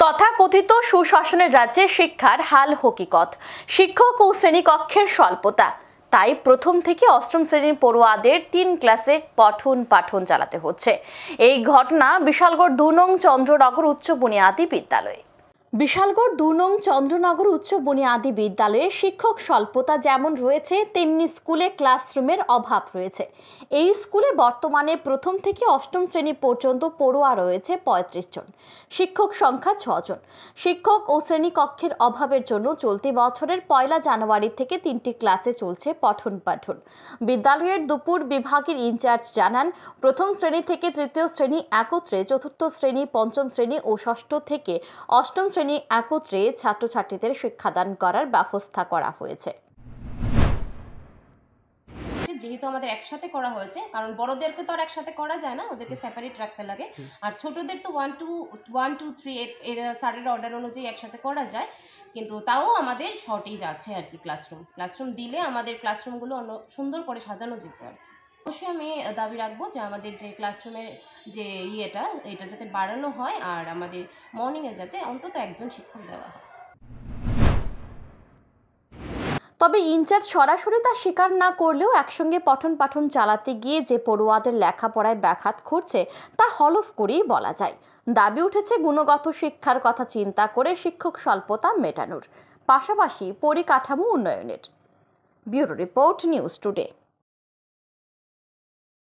তথাকথিত সুশাসনের রাজ্যে শিক্ষার হাল হকিকত, শিক্ষক ও শ্রেণীকক্ষের স্বল্পতা। তাই প্রথম থেকে অষ্টম শ্রেণীর পড়ুয়াদের ৩ ক্লাসে পঠন পাঠন চালাতে হচ্ছে। এই ঘটনা বিশালগড় ২ নং চন্দ্রনগর উচ্চ বুনিয়াদী বিদ্যালয়ে। বিশালগড় ২ নং চন্দ্রনগর উচ্চ বুনিয়াদী বিদ্যালয়ে শিক্ষক স্বল্পতা যেমন রয়েছে, তেমনি স্কুলে ক্লাসরুমের অভাব রয়েছে। এই স্কুলে বর্তমানে প্রথম থেকে অষ্টম শ্রেণী পর্যন্ত পড়ুয়া রয়েছে ৩৫ জন, শিক্ষক সংখ্যা ৬ জন। শিক্ষক ও শ্রেণীকক্ষের অভাবের জন্য চলতি বছরের ১ জানুয়ারি থেকে ৩টি ক্লাসে চলছে পঠন পাঠন। বিদ্যালয়ের দুপুর বিভাগের ইনচার্জ জানান, প্রথম শ্রেণী থেকে তৃতীয় শ্রেণী একত্রে, চতুর্থ শ্রেণী, পঞ্চম শ্রেণী ও ষষ্ঠ থেকে অষ্টম শ্রেণী একত্রে ছাত্রছাত্রীদের শিক্ষাদান করার ব্যবস্থা করা হয়েছে। যেহেতু আমাদের একসাথে করা হয়েছে, কারণ বড়দেরকে তো আর একসাথে করা যায় না, ওদেরকে সেপারেট রাখতে লাগে। আর ছোটদের তো 1 2 3 এর স্যারের অর্ডার অনুযায়ী একসাথে করা যায়, কিন্তু তাও আমাদের শর্টেজ আছে আর কি। ক্লাসরুম দিলে আমাদের ক্লাসরুমগুলো সুন্দর করে সাজানো যেত আর কি। অবশ্যই আমি দাবি রাখবো যে আমাদের যে ক্লাসরুমের যে এটা যাতে বাড়ানো হয়, আর আমাদের মর্নিংয়ে যাতে অন্তত একজন শিক্ষক দেওয়া হয়। তবে ইনচার্জ সরাসরি তা স্বীকার না করলেও একসঙ্গে পঠন পাঠন চালাতে গিয়ে যে পড়ুয়াদের লেখাপড়ায় ব্যাঘাত ঘটছে তা হলফ করেই বলা যায়। দাবি উঠেছে গুণগত শিক্ষার কথা চিন্তা করে শিক্ষক স্বল্পতা মেটানোর পাশাপাশি পরিকাঠামো উন্নয়নের। Bureau report, news today.